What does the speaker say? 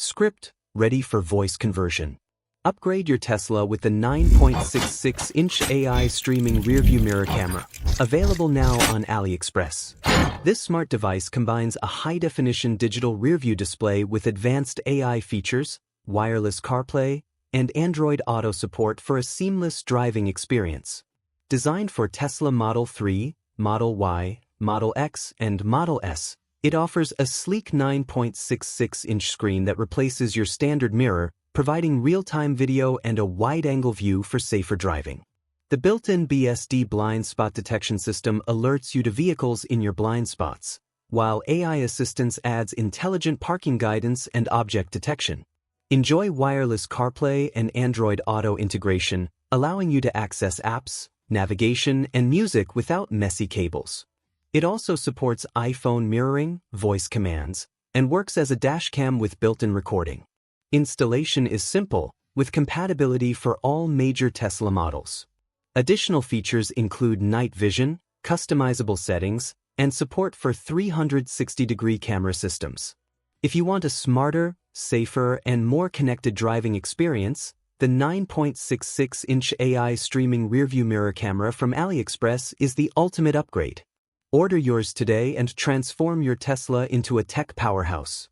Script, ready for voice conversion. Upgrade your Tesla with the 9.66-inch AI streaming rearview mirror camera, available now on AliExpress. This smart device combines a high-definition digital rearview display with advanced AI features, wireless CarPlay, and Android Auto support for a seamless driving experience. Designed for Tesla Model 3, Model Y, Model X, and Model S, it offers a sleek 9.66-inch screen that replaces your standard mirror, providing real-time video and a wide-angle view for safer driving. The built-in BSD blind spot detection system alerts you to vehicles in your blind spots, while AI Assistance adds intelligent parking guidance and object detection. Enjoy wireless CarPlay and Android Auto integration, allowing you to access apps, navigation, and music without messy cables. It also supports iPhone mirroring, voice commands, and works as a dashcam with built-in recording. Installation is simple, with compatibility for all major Tesla models. Additional features include night vision, customizable settings, and support for 360-degree camera systems. If you want a smarter, safer, and more connected driving experience, the 9.66-inch AI streaming rearview mirror camera from AliExpress is the ultimate upgrade. Order yours today and transform your Tesla into a tech powerhouse.